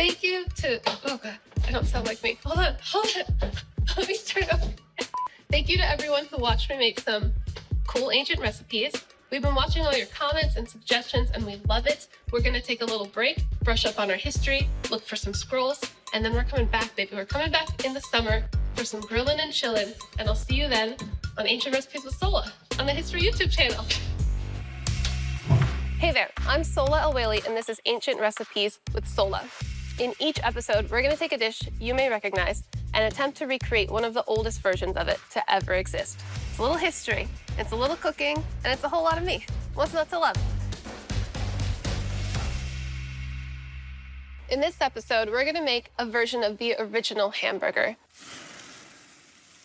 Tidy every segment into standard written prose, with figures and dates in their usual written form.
Thank you to, oh God, I don't sound like me. Hold on. Let me start over. Thank you to everyone who watched me make some cool ancient recipes. We've been watching all your comments and suggestions, and we love it. We're gonna take a little break, brush up on our history, look for some scrolls, and then we're coming back, baby. We're coming back in the summer for some grilling and chilling, and I'll see you then on Ancient Recipes with Sohla on the History YouTube channel. Hey there, I'm Sohla el-waylly, and this is Ancient Recipes with Sohla. In each episode, we're gonna take a dish you may recognize and attempt to recreate one of the oldest versions of it to ever exist. It's a little history, it's a little cooking, and it's a whole lot of me. What's not to love? In this episode, we're gonna make a version of the original hamburger.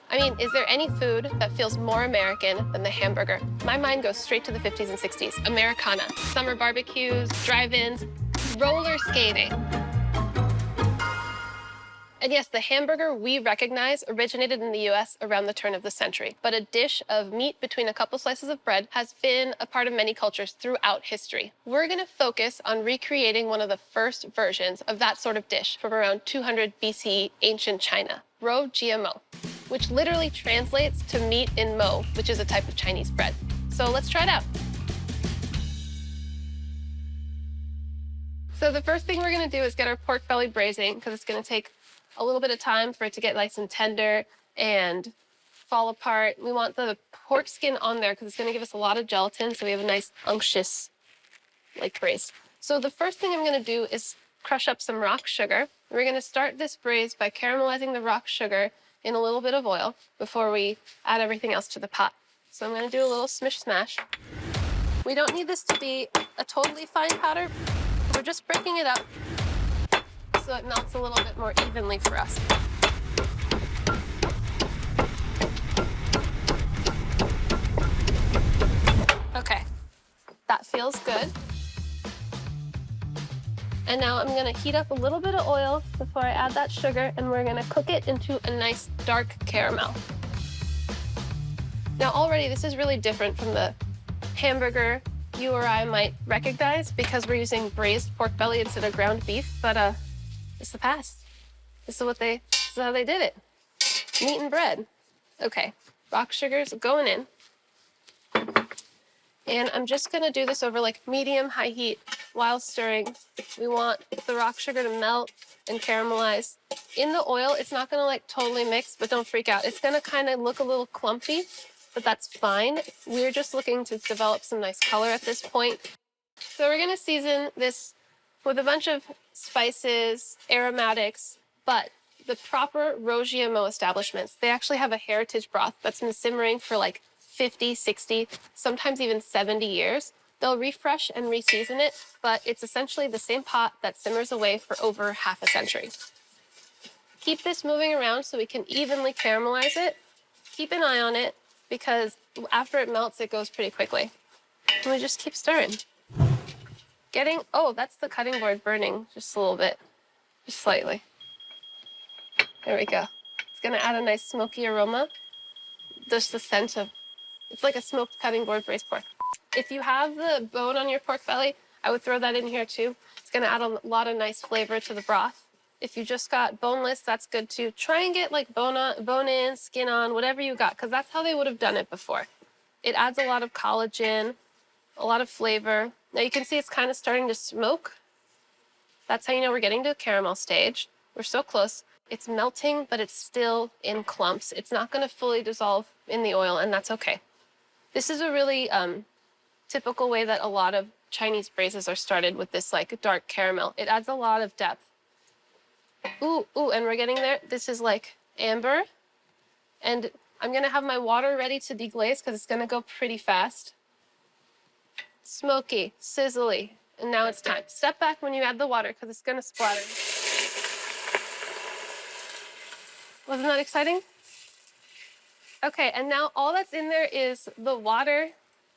I mean, is there any food that feels more American than the hamburger? My mind goes straight to the 50s and 60s. Americana, summer barbecues, drive-ins, roller skating. And yes, the hamburger we recognize originated in the US around the turn of the century. But a dish of meat between a couple slices of bread has been a part of many cultures throughout history. We're gonna focus on recreating one of the first versions of that sort of dish from around 200 BCE ancient China, Rou Jia Mo, which literally translates to meat in mo, which is a type of Chinese bread. So let's try it out. So the first thing we're gonna do is get our pork belly braising, because it's gonna take a little bit of time for it to get nice and tender and fall apart. We want the pork skin on there because it's gonna give us a lot of gelatin, so we have a nice unctuous braise. So the first thing I'm gonna do is crush up some rock sugar. We're gonna start this braise by caramelizing the rock sugar in a little bit of oil before we add everything else to the pot. So I'm gonna do a little smish smash. We don't need this to be a totally fine powder. We're just breaking it up so it melts a little bit more evenly for us. Okay, that feels good. And now I'm gonna heat up a little bit of oil before I add that sugar, and we're gonna cook it into a nice dark caramel. Now already this is really different from the hamburger you or I might recognize because we're using braised pork belly instead of ground beef, but it's the past. This is how they did it. Meat and bread. Okay, rock sugar's going in. And I'm just gonna do this over medium-high heat while stirring. We want the rock sugar to melt and caramelize. In the oil, it's not gonna totally mix, but don't freak out. It's gonna kind of look a little clumpy, but that's fine. We're just looking to develop some nice color at this point. So we're gonna season this with a bunch of spices, aromatics, but the proper Rou Jia Mo establishments, they actually have a heritage broth that's been simmering for 50, 60, sometimes even 70 years. They'll refresh and reseason it, but it's essentially the same pot that simmers away for over half a century. Keep this moving around so we can evenly caramelize it. Keep an eye on it because after it melts, it goes pretty quickly. And we just keep stirring. Oh, that's the cutting board burning just a little bit, just slightly. There we go. It's gonna add a nice smoky aroma. Just the scent of, it's like a smoked cutting board braised pork. If you have the bone on your pork belly, I would throw that in here too. It's gonna add a lot of nice flavor to the broth. If you just got boneless, that's good too. Try and get bone in, skin on, whatever you got, because that's how they would have done it before. It adds a lot of collagen, a lot of flavor. Now you can see it's kind of starting to smoke. That's how you know we're getting to a caramel stage. We're so close. It's melting, but it's still in clumps. It's not gonna fully dissolve in the oil, and that's okay. This is a really typical way that a lot of Chinese braises are started, with this dark caramel. It adds a lot of depth. Ooh, and we're getting there. This is amber. And I'm gonna have my water ready to deglaze because it's gonna go pretty fast. Smoky, sizzly, and now it's time. Step back when you add the water because it's gonna splatter. Wasn't that exciting? Okay, and now all that's in there is the water,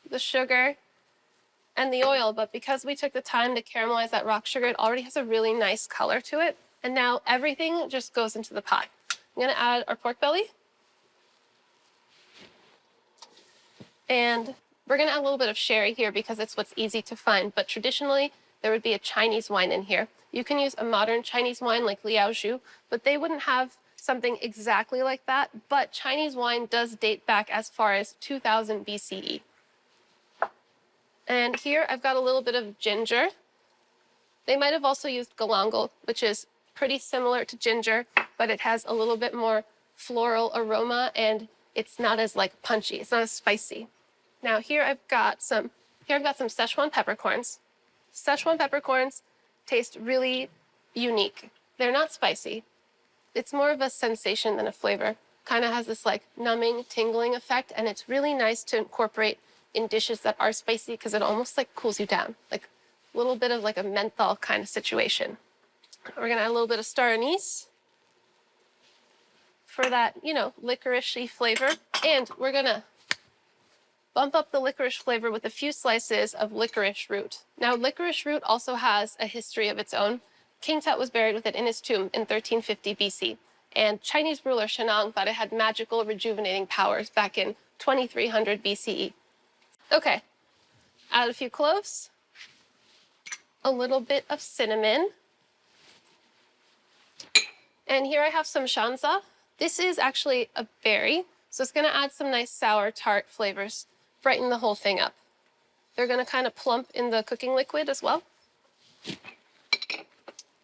the sugar, and the oil, but because we took the time to caramelize that rock sugar, it already has a really nice color to it. And now everything just goes into the pot. I'm gonna add our pork belly. And we're gonna add a little bit of sherry here because it's what's easy to find, but traditionally, there would be a Chinese wine in here. You can use a modern Chinese wine like Liaojiu, but they wouldn't have something exactly like that. But Chinese wine does date back as far as 2000 BCE. And here I've got a little bit of ginger. They might have also used galangal, which is pretty similar to ginger, but it has a little bit more floral aroma and it's not as like punchy. It's not as spicy. Now here I've got some Sichuan peppercorns. Sichuan peppercorns taste really unique. They're not spicy. It's more of a sensation than a flavor. Kind of has this like numbing, tingling effect, and it's really nice to incorporate in dishes that are spicy because it almost like cools you down, like a little bit of like a menthol kind of situation. We're gonna add a little bit of star anise for that, you know, licorice-y flavor, and we're gonna bump up the licorice flavor with a few slices of licorice root. Now, licorice root also has a history of its own. King Tut was buried with it in his tomb in 1350 BC, and Chinese ruler Shennong thought it had magical rejuvenating powers back in 2300 BCE. Okay, add a few cloves, a little bit of cinnamon, and here I have some shanzha. This is actually a berry, so it's gonna add some nice sour tart flavors, brighten the whole thing up. They're gonna kind of plump in the cooking liquid as well.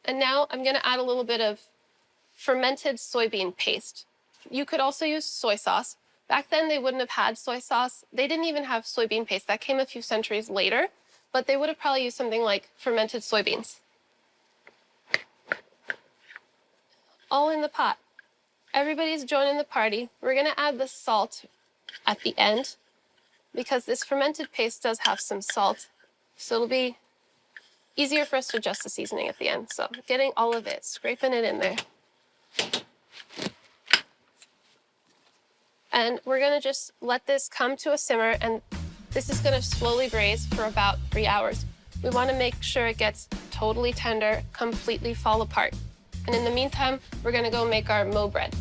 And now I'm gonna add a little bit of fermented soybean paste. You could also use soy sauce. Back then they wouldn't have had soy sauce. They didn't even have soybean paste. That came a few centuries later, but they would have probably used something like fermented soybeans. All in the pot. Everybody's joining the party. We're gonna add the salt at the end because this fermented paste does have some salt. So it'll be easier for us to adjust the seasoning at the end. So getting all of it, scraping it in there. And we're gonna just let this come to a simmer, and this is gonna slowly braise for about 3 hours. We wanna make sure it gets totally tender, completely fall apart. And in the meantime, we're gonna go make our mo bread.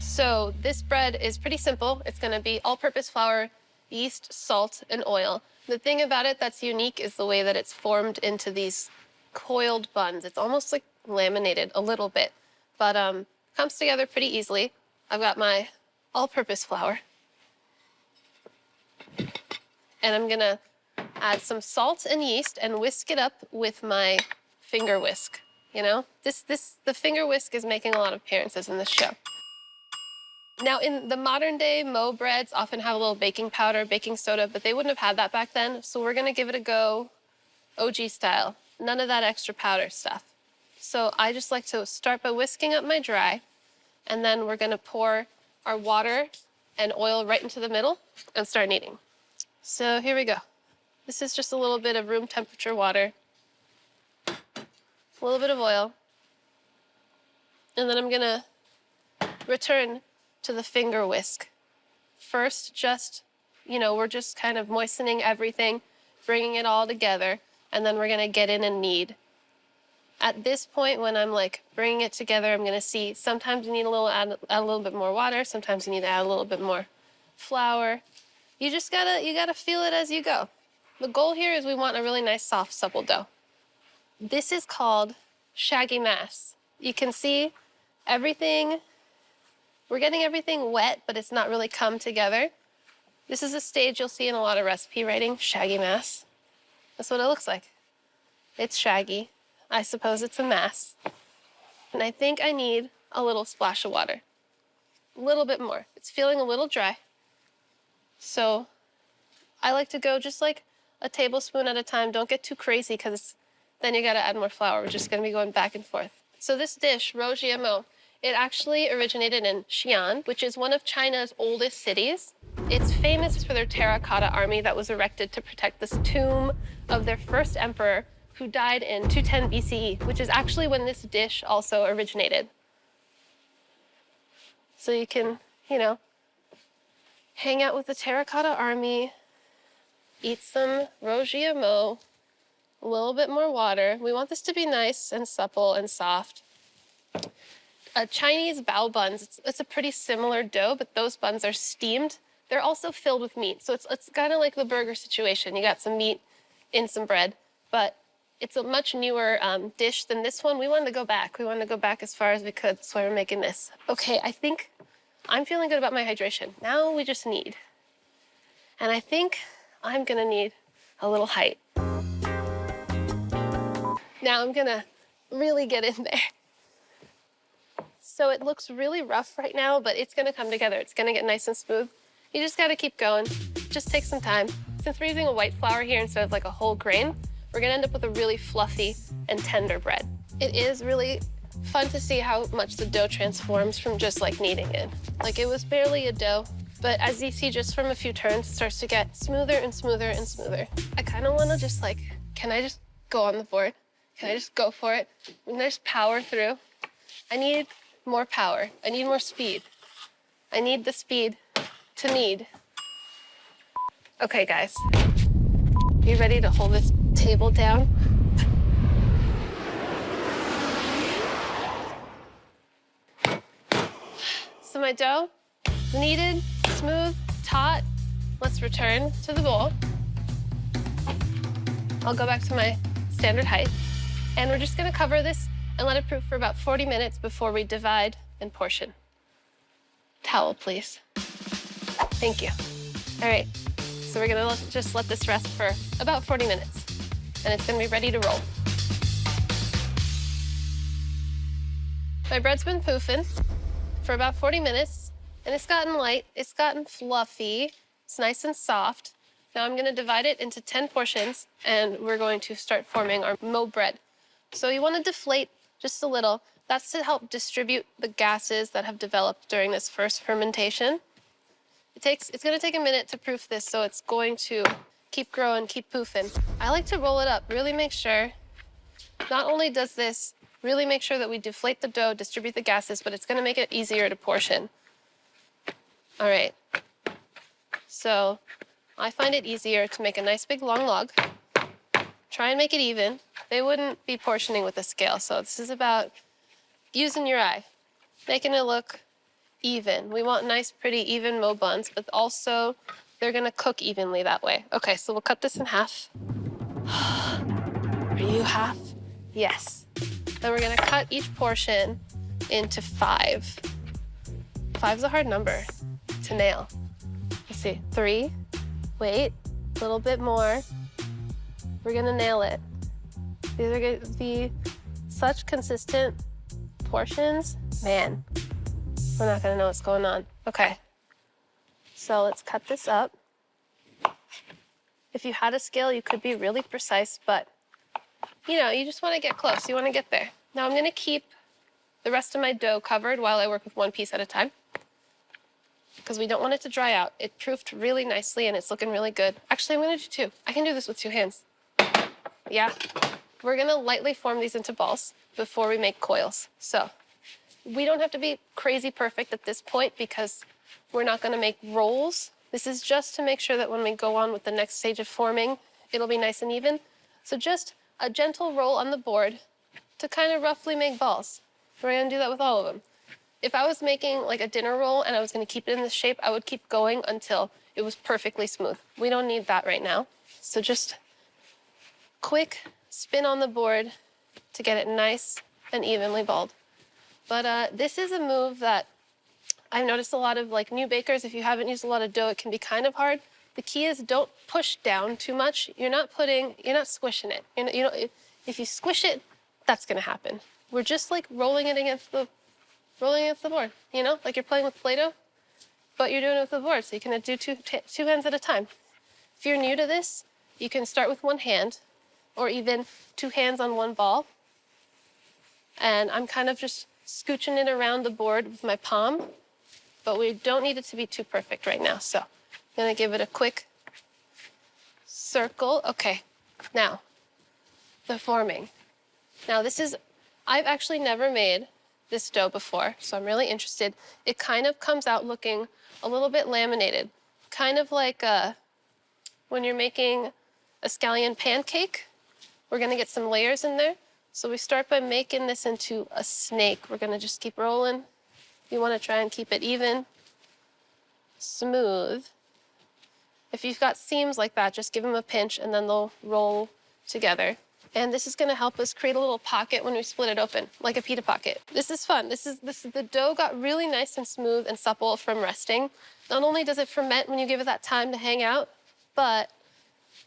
So this bread is pretty simple. It's gonna be all-purpose flour, yeast, salt, and oil. The thing about it that's unique is the way that it's formed into these coiled buns. It's almost like laminated a little bit, but comes together pretty easily. I've got my all-purpose flour. And I'm gonna add some salt and yeast and whisk it up with my finger whisk. You know, the finger whisk is making a lot of appearances in this show. Now, in the modern day, mo breads often have a little baking powder, baking soda, but they wouldn't have had that back then. So we're gonna give it a go, OG style. None of that extra powder stuff. So I just like to start by whisking up my dry, and then we're gonna pour our water and oil right into the middle and start kneading. So here we go. This is just a little bit of room temperature water, a little bit of oil, and then I'm gonna return to the finger whisk. First, just, you know, we're just kind of moistening everything, bringing it all together, and then we're gonna get in and knead. At this point, when I'm like bringing it together, I'm gonna see sometimes you need add a little bit more water, sometimes you need to add a little bit more flour. You just gotta feel it as you go. The goal here is we want a really nice, soft, supple dough. This is called shaggy mass. You can see everything. We're getting everything wet, but it's not really come together. This is a stage you'll see in a lot of recipe writing, shaggy mass. That's what it looks like. It's shaggy. I suppose it's a mass. And I think I need a little splash of water. A little bit more. It's feeling a little dry. So I like to go just like a tablespoon at a time. Don't get too crazy because then you gotta add more flour. We're just gonna be going back and forth. So this dish, Rou Jia Mo, it actually originated in Xi'an, which is one of China's oldest cities. It's famous for their terracotta army that was erected to protect this tomb of their first emperor who died in 210 BCE, which is actually when this dish also originated. So you can, you know, hang out with the terracotta army, eat some Rou Jia Mo, a little bit more water. We want this to be nice and supple and soft. Chinese bao buns, it's a pretty similar dough, but those buns are steamed. They're also filled with meat, so it's kind of like the burger situation. You got some meat in some bread, but it's a much newer dish than this one. We wanted to go back. We wanted to go back as far as we could. That's why we're making this. Okay, I think I'm feeling good about my hydration. Now we just knead. And I think I'm gonna need a little height. Now I'm gonna really get in there. So it looks really rough right now, but it's gonna come together. It's gonna get nice and smooth. You just gotta keep going. Just take some time. Since we're using a white flour here instead of like a whole grain, we're gonna end up with a really fluffy and tender bread. It is really fun to see how much the dough transforms from just like kneading it. Like it was barely a dough, but as you see just from a few turns, it starts to get smoother and smoother and smoother. I kind of wanna just like, can I just go on the board? Can I just go for it? Can I just power through? I need more power. I need more speed. I need the speed to knead. Okay, guys. You ready to hold this table down? So my dough is kneaded, smooth, taut. Let's return to the bowl. I'll go back to my standard height. And we're just gonna cover this and let it proof for about 40 minutes before we divide and portion. Towel, please. Thank you. All right, so we're gonna just let this rest for about 40 minutes, and it's gonna be ready to roll. My bread's been poofing for about 40 minutes, and it's gotten light, it's gotten fluffy, it's nice and soft. Now I'm gonna divide it into 10 portions, and we're going to start forming our mo bread. So you wanna deflate just a little. That's to help distribute the gases that have developed during this first fermentation. It's gonna take a minute to proof this, so it's going to keep growing, keep poofing. I like to roll it up, really make sure. Not only does this really make sure that we deflate the dough, distribute the gases, but it's gonna make it easier to portion. All right, so I find it easier to make a nice big long log. Try and make it even. They wouldn't be portioning with a scale, so this is about using your eye, making it look even. We want nice, pretty, even mo buns, but also they're gonna cook evenly that way. Okay, so we'll cut this in half. Are you half? Yes. Then we're gonna cut each portion into 5. 5's a hard number to nail. Let's see, 3, wait, a little bit more. We're gonna nail it. These are gonna be such consistent portions. Man, we're not gonna know what's going on. Okay, so let's cut this up. If you had a scale, you could be really precise, but you know, you just wanna get close, you wanna get there. Now I'm gonna keep the rest of my dough covered while I work with one piece at a time, because we don't want it to dry out. It proofed really nicely and it's looking really good. Actually, I'm gonna do 2. I can do this with 2 hands. Yeah, we're gonna lightly form these into balls before we make coils. So we don't have to be crazy perfect at this point because we're not gonna make rolls. This is just to make sure that when we go on with the next stage of forming, it'll be nice and even. So just a gentle roll on the board to kind of roughly make balls. We're gonna do that with all of them. If I was making like a dinner roll and I was gonna keep it in this shape, I would keep going until it was perfectly smooth. We don't need that right now. So just quick spin on the board to get it nice and evenly balled. But this is a move that I've noticed a lot of like new bakers, if you haven't used a lot of dough, it can be kind of hard. The key is don't push down too much. You're not squishing it. If you squish it, that's gonna happen. We're just like rolling it against the board, you know? Like you're playing with Play-Doh, but you're doing it with the board, so you can do two hands at a time. If you're new to this, you can start with one hand, or even 2 hands on one ball. And I'm kind of just scooching it around the board with my palm, but we don't need it to be too perfect right now. So I'm gonna give it a quick circle. Okay, now, the forming. Now I've actually never made this dough before, so I'm really interested. It kind of comes out looking a little bit laminated, kind of like when you're making a scallion pancake. We're gonna get some layers in there. So we start by making this into a snake. We're gonna just keep rolling. You wanna try and keep it even, smooth. If you've got seams like that, just give them a pinch and then they'll roll together. And this is gonna help us create a little pocket when we split it open, like a pita pocket. This is fun. The dough got really nice and smooth and supple from resting. Not only does it ferment when you give it that time to hang out, but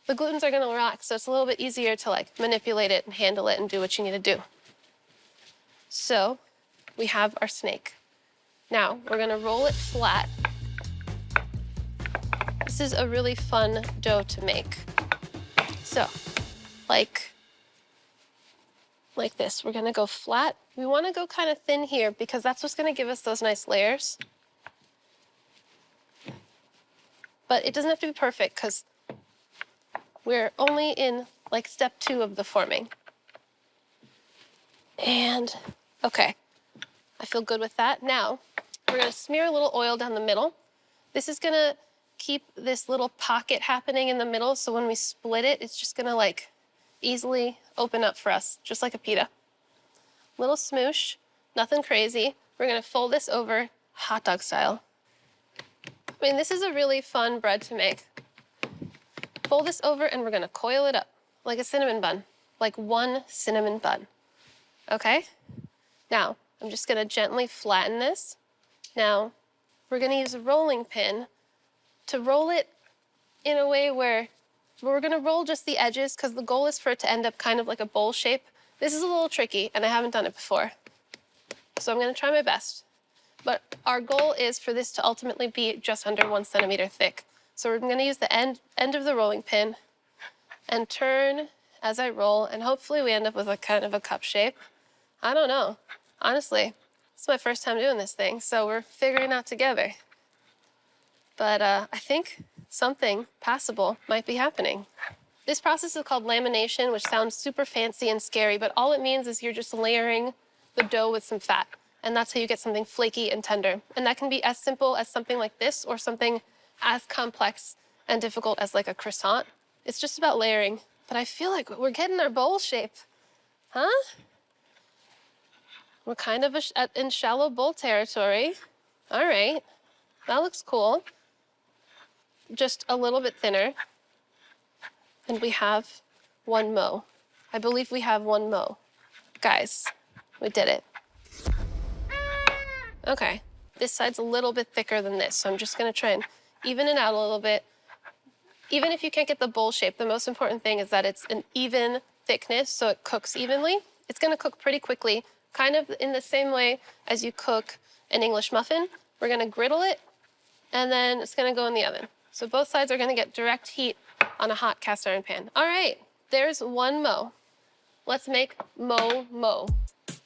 the glutens are gonna rock, so it's a little bit easier to like manipulate it and handle it and do what you need to do. So we have our snake. Now we're gonna roll it flat. This is a really fun dough to make. So, like this, we're gonna go flat. We wanna go kind of thin here because that's what's gonna give us those nice layers. But it doesn't have to be perfect because we're only in like step 2 of the forming. And, okay, I feel good with that. Now, we're gonna smear a little oil down the middle. This is gonna keep this little pocket happening in the middle, so when we split it, it's just gonna like easily open up for us, just like a pita. Little smoosh, nothing crazy. We're gonna fold this over hot dog style. I mean, this is a really fun bread to make. Fold this over and we're gonna coil it up like a cinnamon bun, like one cinnamon bun. Okay? Now, I'm just gonna gently flatten this. Now, we're gonna use a rolling pin to roll it in a way where we're gonna roll just the edges because the goal is for it to end up kind of like a bowl shape. This is a little tricky and I haven't done it before. So I'm gonna try my best. But our goal is for this to ultimately be just under 1 centimeter thick. So we're gonna use the end of the rolling pin and turn as I roll, and hopefully we end up with a kind of a cup shape. I don't know, honestly. It's my first time doing this thing, so we're figuring it out together. But I think something passable might be happening. This process is called lamination, which sounds super fancy and scary, but all it means is you're just layering the dough with some fat. And that's how you get something flaky and tender. And that can be as simple as something like this or something as complex and difficult as like a croissant. It's just about layering. But I feel like we're getting our bowl shape. Huh? We're kind of in shallow bowl territory. All right, that looks cool. Just a little bit thinner. And we have 1 mo. I believe we have 1 mo. Guys, we did it. Okay, this side's a little bit thicker than this, so I'm just gonna try and even it out a little bit. Even if you can't get the bowl shape, the most important thing is that it's an even thickness, so it cooks evenly. It's gonna cook pretty quickly, kind of in the same way as you cook an English muffin. We're gonna griddle it, and then it's gonna go in the oven. So both sides are gonna get direct heat on a hot cast iron pan. All right, there's 1 mo. Let's make mo mo.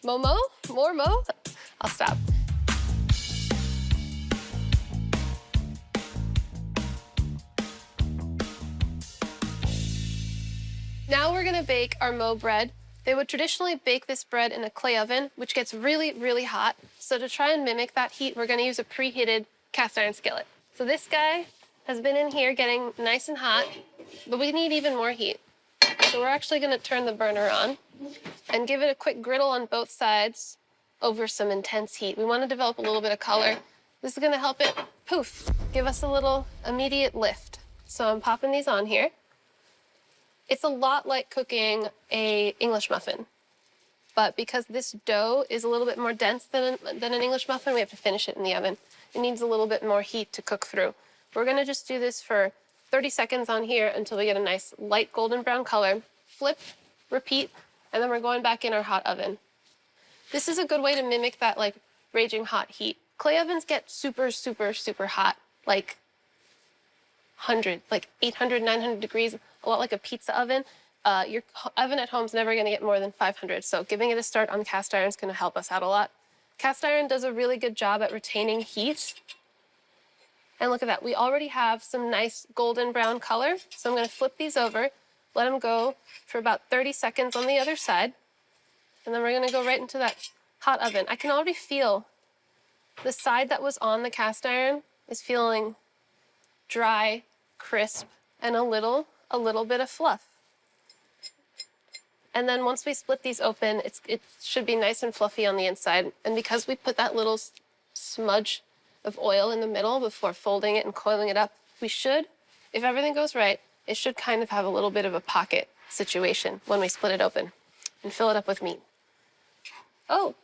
Mo mo? More mo? I'll stop. Now we're gonna bake our mo bread. They would traditionally bake this bread in a clay oven, which gets really, really hot. So to try and mimic that heat, we're gonna use a preheated cast iron skillet. So this guy has been in here getting nice and hot, but we need even more heat. So we're actually gonna turn the burner on and give it a quick griddle on both sides over some intense heat. We wanna develop a little bit of color. This is gonna help it, poof, give us a little immediate lift. So I'm popping these on here. It's a lot like cooking an English muffin, but because this dough is a little bit more dense than an English muffin, we have to finish it in the oven. It needs a little bit more heat to cook through. We're gonna just do this for 30 seconds on here until we get a nice light golden brown color. Flip, repeat, and then we're going back in our hot oven. This is a good way to mimic that like raging hot heat. Clay ovens get super, super, super hot, like 800, 900 degrees, a lot like a pizza oven. Your oven at home is never gonna get more than 500, so giving it a start on cast iron is gonna help us out a lot. Cast iron does a really good job at retaining heat. And look at that, we already have some nice golden brown color. So I'm gonna flip these over, let them go for about 30 seconds on the other side. And then we're gonna go right into that hot oven. I can already feel the side that was on the cast iron is feeling dry, crisp, and a little bit of fluff. And then once we split these open, it should be nice and fluffy on the inside. And because we put that little smudge of oil in the middle before folding it and coiling it up, we should if everything goes right, it should kind of have a little bit of a pocket situation when we split it open and fill it up with meat. Oh,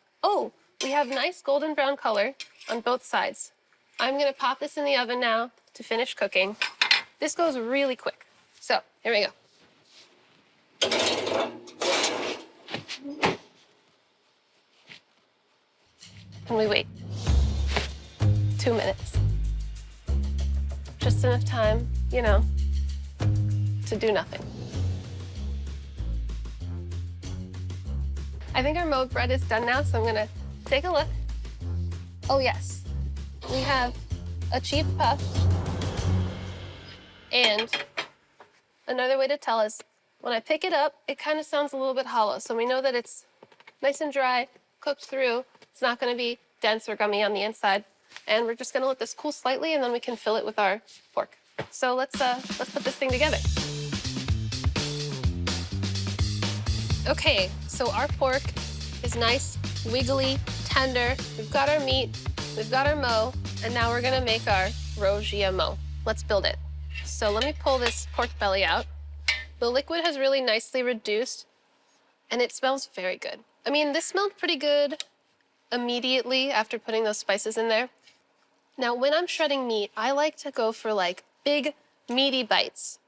we have nice golden brown color on both sides. I'm gonna pop this in the oven now to finish cooking. This goes really quick. So, here we go. And we wait 2 minutes. Just enough time, you know, to do nothing. I think our Mo bread is done now, so I'm gonna take a look. Oh yes, we have achieved puff. And another way to tell is when I pick it up, it kind of sounds a little bit hollow. So we know that it's nice and dry, cooked through. It's not gonna be dense or gummy on the inside. And we're just gonna let this cool slightly, and then we can fill it with our pork. So let's put this thing together. Okay, so our pork is nice, wiggly, tender. We've got our meat, we've got our mo, and now we're gonna make our Rou Jia Mo. Let's build it. So let me pull this pork belly out. The liquid has really nicely reduced, and it smells very good. I mean, this smelled pretty good immediately after putting those spices in there. Now, when I'm shredding meat, I like to go for like big, meaty bites.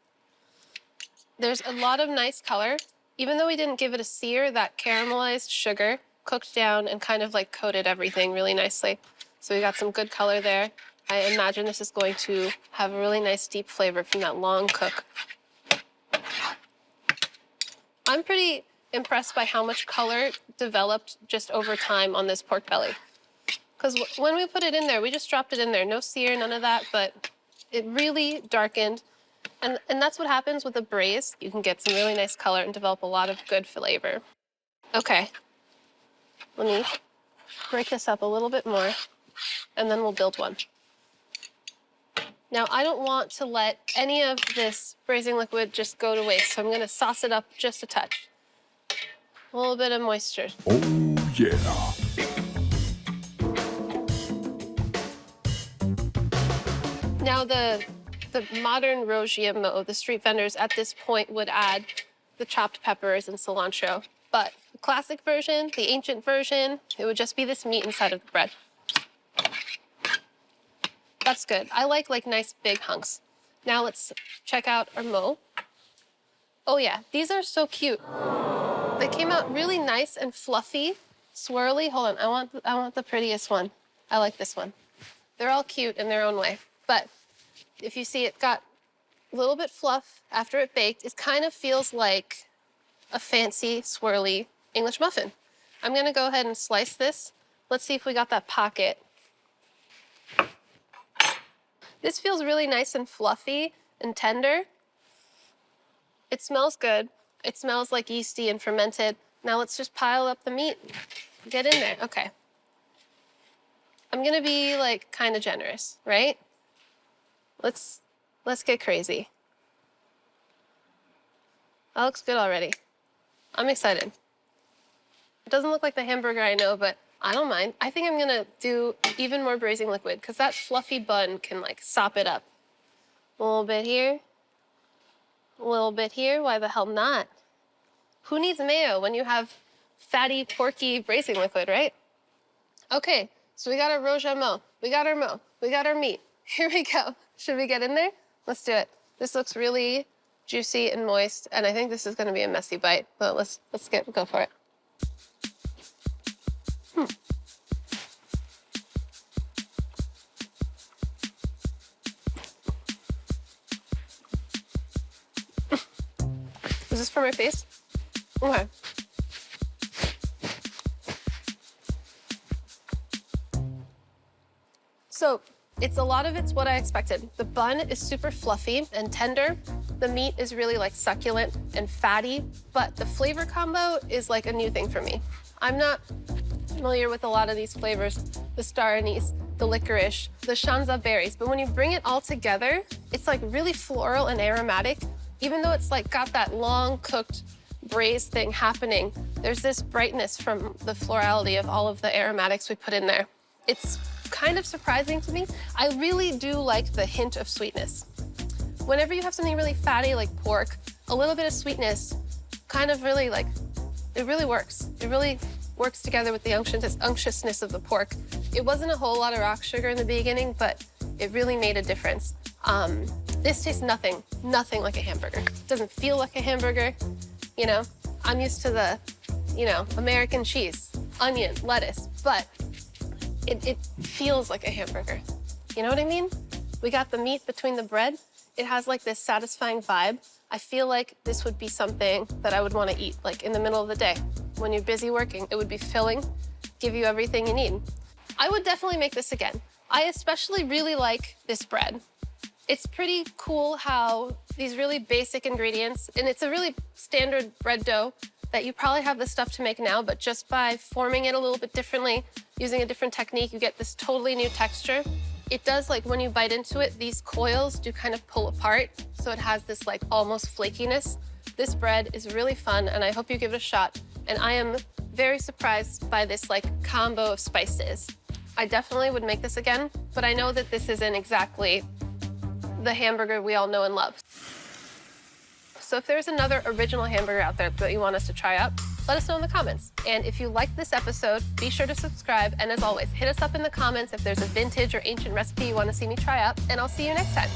There's a lot of nice color. Even though we didn't give it a sear, that caramelized sugar cooked down and kind of like coated everything really nicely. So we got some good color there. I imagine this is going to have a really nice deep flavor from that long cook. I'm pretty impressed by how much color developed just over time on this pork belly. Because when we put it in there, we just dropped it in there. No sear, none of that, but it really darkened. And that's what happens with a braise. You can get some really nice color and develop a lot of good flavor. Okay, let me break this up a little bit more, and then we'll build one. Now, I don't want to let any of this braising liquid just go to waste, so I'm gonna sauce it up just a touch. A little bit of moisture. Oh, yeah. Now, the modern Rou Jia Mo, the street vendors at this point would add the chopped peppers and cilantro. But the classic version, the ancient version, it would just be this meat inside of the bread. That's good. I like nice big hunks. Now let's check out our mo. Oh yeah, these are so cute. They came out really nice and fluffy, swirly. Hold on, I want the prettiest one. I like this one. They're all cute in their own way. But if you see, it got a little bit fluff after it baked. It kind of feels like a fancy, swirly English muffin. I'm gonna go ahead and slice this. Let's see if we got that pocket. This feels really nice and fluffy and tender. It smells good. It smells like yeasty and fermented. Now let's just pile up the meat. Get in there, okay. I'm gonna be like kind of generous, right? Let's get crazy. That looks good already. I'm excited. It doesn't look like the hamburger I know, but I don't mind. I think I'm gonna do even more braising liquid because that fluffy bun can like sop it up. A little bit here, a little bit here, why the hell not? Who needs mayo when you have fatty, porky braising liquid, right? Okay, so we got our Rou Jia Mo, we got our mo, we got our meat. Here we go. Should we get in there? Let's do it. This looks really juicy and moist, and I think this is gonna be a messy bite, but let's go for it. Is this for my face? Okay. So a lot of it's what I expected. The bun is super fluffy and tender. The meat is really like succulent and fatty, but the flavor combo is like a new thing for me. I'm not familiar with a lot of these flavors, the star anise, the licorice, the shanzha berries, but when you bring it all together, it's like really floral and aromatic. Even though it's like got that long cooked braised thing happening, there's this brightness from the florality of all of the aromatics we put in there. It's kind of surprising to me. I really do like the hint of sweetness. Whenever you have something really fatty like pork, a little bit of sweetness kind of really like, it really works. It really works together with the unctuousness of the pork. It wasn't a whole lot of rock sugar in the beginning, but it really made a difference. This tastes nothing like a hamburger. It doesn't feel like a hamburger, you know? I'm used to the, you know, American cheese, onion, lettuce, but it feels like a hamburger. You know what I mean? We got the meat between the bread. It has like this satisfying vibe. I feel like this would be something that I would want to eat like in the middle of the day. When you're busy working, it would be filling, give you everything you need. I would definitely make this again. I especially really like this bread. It's pretty cool how these really basic ingredients, and it's a really standard bread dough that you probably have the stuff to make now, but just by forming it a little bit differently, using a different technique, you get this totally new texture. It does, like, when you bite into it, these coils do kind of pull apart, so it has this, like, almost flakiness. This bread is really fun, and I hope you give it a shot. And I am very surprised by this, like, combo of spices. I definitely would make this again, but I know that this isn't exactly the hamburger we all know and love. So if there's another original hamburger out there that you want us to try out, let us know in the comments. And if you liked this episode, be sure to subscribe. And as always, hit us up in the comments if there's a vintage or ancient recipe you want to see me try out, and I'll see you next time.